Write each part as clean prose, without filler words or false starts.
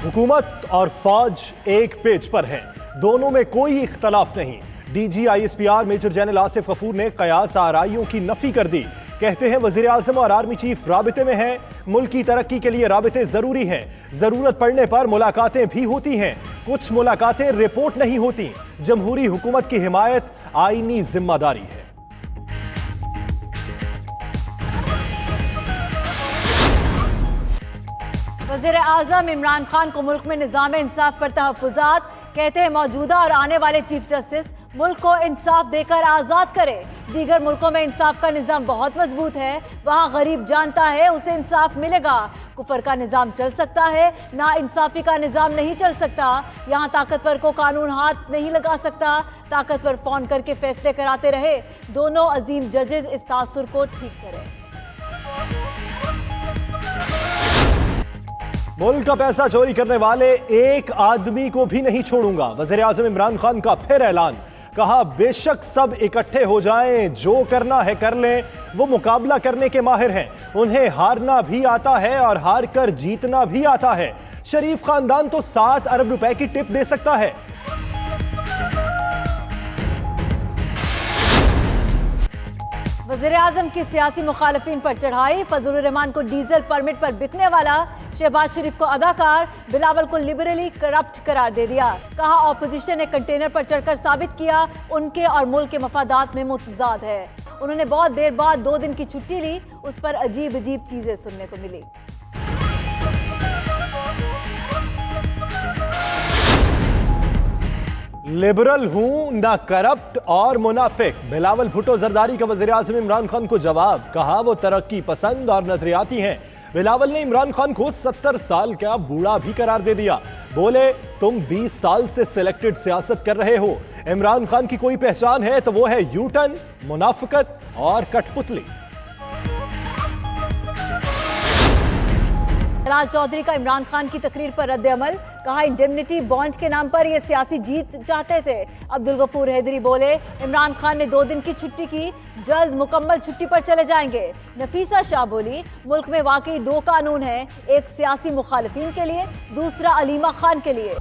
हुकूमत और फौज एक पेज पर हैं, दोनों में कोई इख्तलाफ नहीं। DG ISPR Major General Asif Ghafoor ने कयास आराइयों की नफी कर दी। कहते हैं वजीर आजम और आर्मी चीफ राबिते में हैं। मुल्क की तरक्की के लिए राबिते जरूरी हैं। जरूरत पड़ने पर मुलाकातें भी होती हैं। कुछ मुलाकातें रिपोर्ट नहीं होती। जमहूरी हुकूमत की हिमायत आईनी जिम्मेदारी है। वज़ीर आज़म इमरान खान को मुल्क में निज़ाम इंसाफ पर तहफ़्फ़ुज़ात। कहते हैं मौजूदा और आने वाले चीफ जस्टिस मुल्क को इंसाफ देकर आज़ाद करे। दीगर मुल्कों में इंसाफ का निज़ाम बहुत मजबूत है, वहाँ गरीब जानता है उसे इंसाफ मिलेगा। कुफर का निज़ाम चल सकता है, ना इंसाफी का निज़ाम नहीं चल सकता। यहाँ ताकतवर को कानून हाथ नहीं लगा सकता। ताकतवर फ़ोन करके फैसले कराते रहे। दोनों अजीम जजेस इस तासुर को ठीक करें। मुल्क का पैसा चोरी करने वाले एक आदमी को भी नहीं छोड़ूंगा। वज़ीर आज़म इमरान खान का फिर ऐलान। कहा बेशक सब इकट्ठे हो जाएं, जो करना है कर लें। वो मुकाबला करने के माहिर हैं। उन्हें हारना भी आता है और हार कर जीतना भी आता है। शरीफ खानदान तो 7 अरब रुपए की टिप दे सकता है। वज़ीर आज़म की सियासी मुखालफिन पर चढ़ाई। फजलुर रहमान को डीजल परमिट पर बिकने वाला, शहबाज शरीफ को अदाकार, बिलावल को लिबरली करप्ट करार दे दिया। कहा ऑपोजिशन ने कंटेनर पर चढ़कर साबित किया उनके और मुल्क के मफादात में मुतजाद है। उन्होंने बहुत देर बाद 2 दिन की छुट्टी ली, उस पर अजीब अजीब चीजें सुनने को मिली। लिबरल हूं ना करप्ट और मुनाफिक। बिलावल भुट्टो जरदारी का वज़ीर आज़म इमरान खान को जवाब। कहा वो तरक्की पसंद और नजरियाती हैं। बिलावल ने इमरान खान को 70 साल का बूढ़ा भी करार दे दिया। बोले तुम 20 साल से सिलेक्टेड सियासत कर रहे हो। इमरान खान की कोई पहचान है तो वो है यूटर्न, मुनाफिकत और कठपुतली। राज चौधरी का इमरान खान की तकरीर पर रद्द अमल। कहा इंडेमनिटी बॉन्ड के नाम पर ये सियासी जीत चाहते थे। अब्दुल गफूर हैदरी बोले इमरान खान ने 2 दिन की छुट्टी की, जल्द मुकम्मल छुट्टी पर चले जाएंगे। नफीसा शाह बोली मुल्क में वाकई 2 कानून हैं, एक सियासी मुखालिफिन के लिए, दूसरा अलीमा खान के लिए।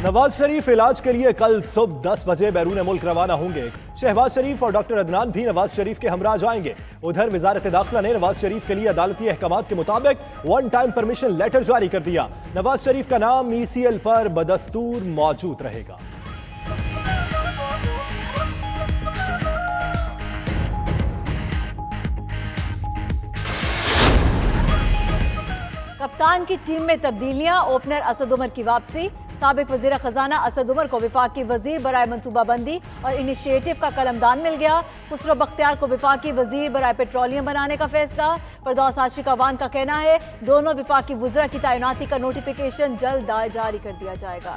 नवाज शरीफ इलाज के लिए कल सुबह 10 बजे बैरून मुल्क रवाना होंगे। शहबाज शरीफ और डॉक्टर अदनान भी नवाज शरीफ के हमरा जाएंगे। उधर वजारत दाखिला ने नवाज शरीफ के लिए अदालती अहकामात के मुताबिक 1 टाइम परमिशन लेटर जारी कर दिया। नवाज शरीफ का नाम ECL पर बदस्तूर मौजूद रहेगा। कप्तान की टीम में तब्दीलियां, ओपनर असद उमर की वापसी। साबिक वजीर खजाना असद उमर को विफाकी वजीर बराए मनसूबाबंदी और इनिशिएटिव का कलमदान मिल गया। खुसरो बख्तियार को विफाकी वजीर बराए पेट्रोलियम बनाने का फैसला। फरदौस आशिक अवान का कहना है दोनों विफाकी वज़रा की तैनाती का नोटिफिकेशन जल्द जारी कर दिया जाएगा।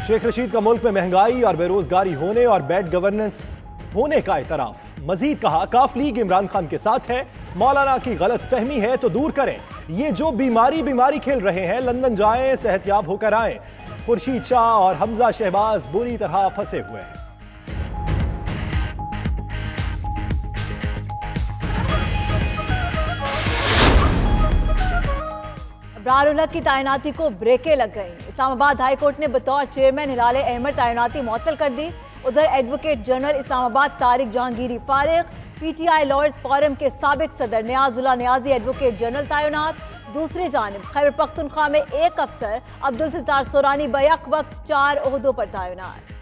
शेख रशीद का मुल्क में महंगाई और बेरोजगारी होने और बैड गवर्नेंस होने का एतराफ। मजीद कहा काफ लीग इमरान खान के साथ है। मौलाना की गलत फहमी है तो दूर करें। ये जो बीमारी खेल रहे हैं, लंदन जाएं, सेहतयाब होकर आएं। खुर्शीद शाह और हमजा शहबाज बुरी तरह फंसे हुए हैं। अब्रार की तैनाती को ब्रेकें लग गई। इस्लामाबाद हाई कोर्ट ने बतौर चेयरमैन हिलाल अहमद तैनाती मुअत्तल कर दी। उधर एडवोकेट जनरल इस्लामाबाद तारिक जहांगीरी फारिग। PTI लॉयर्स फोरम के साबिक सदर नियाजुल्लाह नियाजी एडवोकेट जनरल तैनात। दूसरी जानिब खैबर पख्तूनख्वा में एक अफसर अब्दुल सत्तार सोरानी बैक वक्त 4 ओहदों पर तैनात।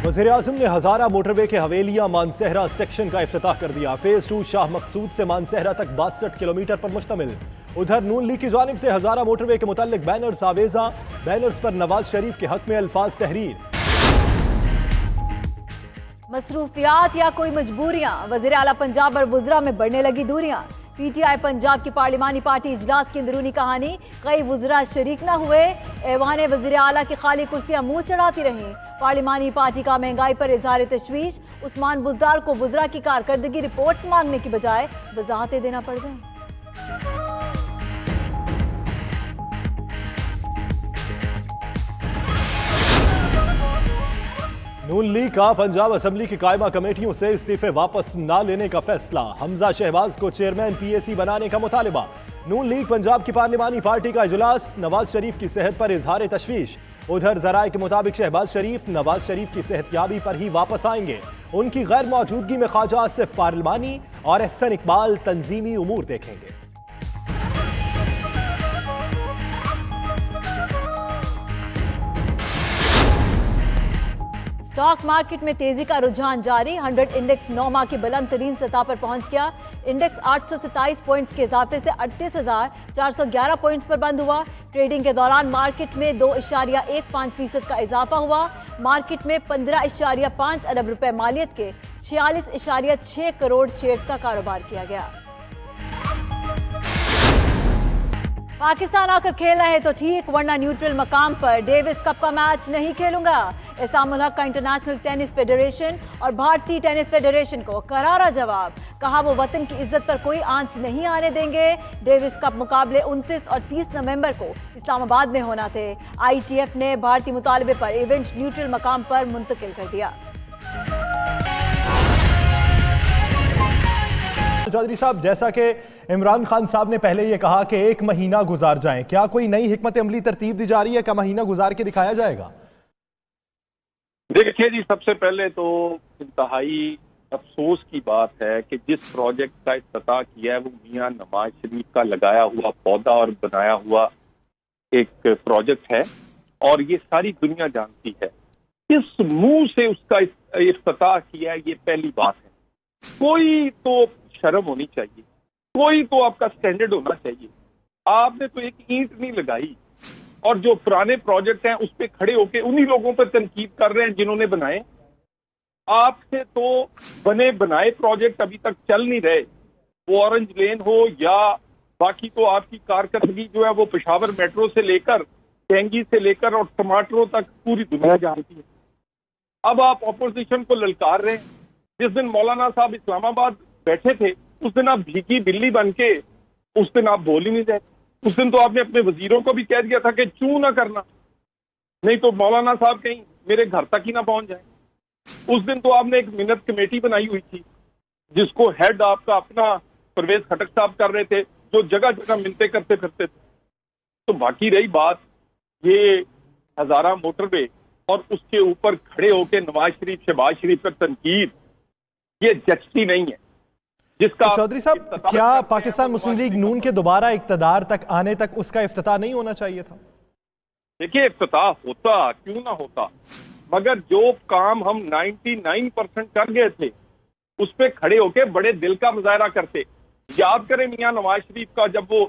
वज़ीर आज़म ने हज़ारा मोटरवे के हवेलिया मानसहरा सेक्शन का इफ्तिताह कर दिया। फेज 2 शाह मकसूद से मानसहरा तक 62 किलोमीटर पर मुश्तमिल। उधर नून लीग की जानिब से हज़ारा मोटरवे के मुताल्लिक बैनर्स आवेजा। बैनर्स पर नवाज शरीफ के हक में अल्फाज तहरीर। मसरूफियात या कोई मजबूरियां, वज़ीर आला पंजाब और वुज़रा में बढ़ने लगी दूरियां। PTI पंजाब की पार्लिमानी पार्टी इजलास की अंदरूनी कहानी, कई वुज़रा शरीक न हुए। ऐवान वज़ीर आला की खाली कुर्सियां मुंह चढ़ाती रहीं। पार्लिमानी पार्टी का महंगाई पर इजहार तशवीश। उस्मान बुज़दार को वुज़रा की कारकर्दगी रिपोर्ट्स मांगने की बजाय वजाहतें देना पड़ गई। नून लीग का पंजाब असेंबली की कायमा कमेटियों से इस्तीफे वापस न लेने का फैसला। हमजा शहबाज को चेयरमैन पीएसी बनाने का मुतालिबा। नून लीग पंजाब की पार्लिमानी पार्टी का इजलास। नवाज शरीफ की सेहत पर इजहार तशवीश। उधर जराये के मुताबिक शहबाज शरीफ नवाज शरीफ की सेहतयाबी पर ही वापस आएंगे। उनकी गैर मौजूदगी में ख्वाजा आसिफ पार्लिमानी और एहसन इकबाल तंजीमी उमूर देखेंगे। स्टॉक मार्केट में तेजी का रुझान जारी। 100 इंडेक्स 9 माह की बुलंद तरीन सतह पर पहुंच गया। इंडेक्स 827 पॉइंट्स के इजाफे से 38,411 पॉइंट्स पर बंद हुआ। ट्रेडिंग के दौरान मार्केट में 2.15% का इजाफा हुआ। मार्केट में 15.5 अरब रुपए मालियत के 46.6 करोड़ शेयर्स का कारोबार किया गया। पाकिस्तान आकर खेल रहे तो ठीक, वरना न्यूट्रल मकाम पर डेविस कप का मैच नहीं खेलूंगा। एहसामुल हक का इंटरनेशनल टेनिस फेडरेशन और भारतीय टेनिस फेडरेशन को करारा जवाब। कहा वो वतन की इज्जत पर कोई आंच नहीं आने देंगे। डेविस कप मुकाबले 29 और 30 नवंबर को इस्लामाबाद में होना थे। ITF ने भारतीय मुतालबे पर इवेंट न्यूट्रल मकाम पर मुंतकिल कर दिया। चौधरी साहब, जैसा कि इमरान खान साहब ने पहले ये कहा कि 1 महीना गुजार जाए, क्या कोई नई हिकमत अमली तरतीब दी जा रही है? क्या महीना गुजार के दिखाया जाएगा? देखिए जी, सबसे पहले तो इंतहाई अफसोस की बात है कि जिस प्रोजेक्ट का इफ्तिताह किया है वो मियां नवाज शरीफ का लगाया हुआ पौधा और बनाया हुआ एक प्रोजेक्ट है, और ये सारी दुनिया जानती है। किस मुंह से उसका इफ्तिताह किया है, ये पहली बात है। कोई तो शर्म होनी चाहिए, कोई तो आपका स्टैंडर्ड होना चाहिए। आपने तो एक ईंट नहीं लगाई, और जो पुराने प्रोजेक्ट हैं उस पे खड़े होके उन्हीं लोगों पर तनकीद कर रहे हैं जिन्होंने बनाए। आपसे तो बने बनाए प्रोजेक्ट अभी तक चल नहीं रहे, वो ऑरेंज लेन हो या बाकी, तो आपकी कारकर्दगी जो है वो पेशावर मेट्रो से लेकर टेंगी से लेकर और टमाटरों तक पूरी दुनिया जानती है। अब आप ऑपोजिशन को ललकार रहे हैं। जिस दिन मौलाना साहब इस्लामाबाद बैठे थे उस दिन आप भीगी बिल्ली बन के उस दिन आप बोल ही नहीं रहे। उस दिन तो आपने अपने वजीरों को भी कह दिया था कि चू ना करना, नहीं तो मौलाना साहब कहीं मेरे घर तक ही ना पहुंच जाए। उस दिन तो आपने एक मिन्नत कमेटी बनाई हुई थी जिसको हेड आपका अपना परवेज खटक साहब कर रहे थे, जो जगह जगह मिलते करते फिरते थे। तो बाकी रही बात ये हजारा मोटरवे और उसके ऊपर खड़े होकर नवाज शरीफ शहबाज शरीफ पर तनकीद, ये जचती नहीं है। जिसका चौधरी साहब, क्या पाकिस्तान मुस्लिम लीग नून के दोबारा इक्तदार तक आने तक उसका इफ्तिताह नहीं होना चाहिए था? देखिए, इफ्तिताह होता, क्यों ना होता, मगर जो काम हम 99% कर गए थे उस पे खड़े होके बड़े दिल का मुजाहरा करते। याद करें मियां नवाज शरीफ का, जब वो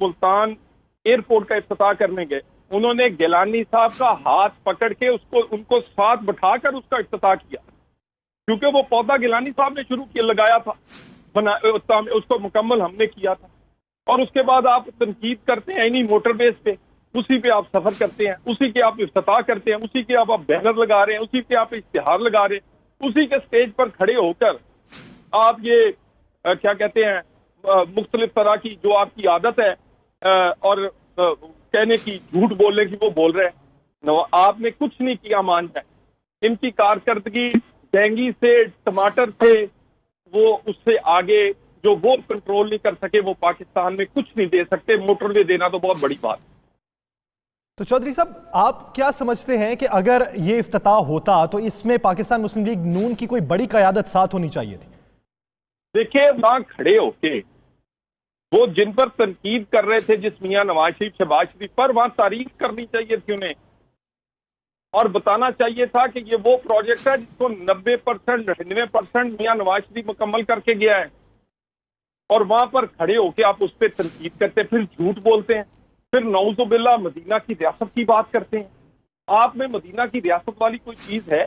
मुल्तान एयरपोर्ट का इफ्तिताह करने गए, उन्होंने गिलानी साहब का हाथ पकड़ के उनको साथ बैठाकर उसका इफ्तिताह किया, क्योंकि वो पौधा गिलानी साहब ने शुरू किया, लगाया था, उसको मुकम्मल हमने किया था। और उसके बाद आप तनकीद करते हैं इन्हीं मोटरवेज पे, उसी पे आप सफर करते हैं, उसी के आप इफ्तिताह करते हैं, उसी के आप बैनर लगा रहे हैं, उसी पे आप इश्तिहार लगा रहे हैं, उसी के स्टेज पर खड़े होकर आप ये क्या कहते हैं मुख्तलिफ तरह की जो आपकी आदत है और कहने की, झूठ बोलने की, वो बोल रहे हैं। आपने कुछ नहीं किया मान जाए। इनकी कारकर्दगी टेंगी से टमाटर से वो उससे आगे जो वो कंट्रोल नहीं कर सके, वो पाकिस्तान में कुछ नहीं दे सकते। मोटरवे देना तो बहुत बड़ी बात। तो चौधरी साहब, आप क्या समझते हैं कि अगर ये इफ्तिताह होता तो इसमें पाकिस्तान मुस्लिम लीग नून की कोई बड़ी क़यादत साथ होनी चाहिए थी? देखिए, वहां खड़े होके वो जिन पर तनकीद कर रहे थे, जिस मियां नवाज शरीफ शहबाज शरीफ पर, वहां तारीफ करनी चाहिए थी उन्हें, और बताना चाहिए था कि ये वो प्रोजेक्ट है जिसको 90% 99% मियां नवाज शरीफ मुकम्मल करके गया है। और वहां पर खड़े होके आप उस पर तनकीद करते, फिर झूठ बोलते हैं, फिर नऊजुबिल्लाह मदीना की रियासत की बात करते हैं। आप में मदीना की रियासत वाली कोई चीज है?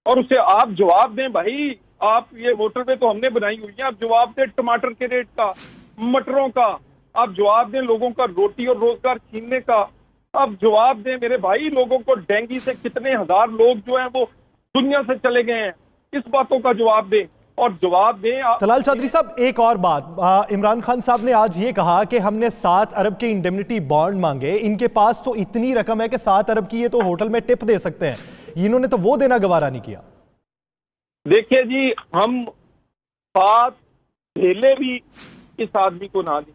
और उसे आप जवाब दें, भाई आप ये मोटरवे तो हमने बनाई हुई है, आप जवाब दें टमाटर के रेट का, मटरों का, आप जवाब दें लोगों का रोटी और रोजगार छीनने का, आप जवाब दें मेरे भाई लोगों को डेंगू से कितने हजार लोग जो हैं वो दुनिया से चले गए हैं, इस बातों का जवाब दें। और जवाब दें। तलाल चौधरी साहब, एक और बात, इमरान खान साहब ने आज ये कहा कि हमने 7 अरब के इंडेमनिटी बॉन्ड मांगे, इनके पास तो इतनी रकम है कि 7 अरब की ये तो होटल में टिप दे सकते हैं। इन्होंने तो वो देना गवारा नहीं किया। देखिए जी, हम 7 ढेले भी इस आदमी को ना दें,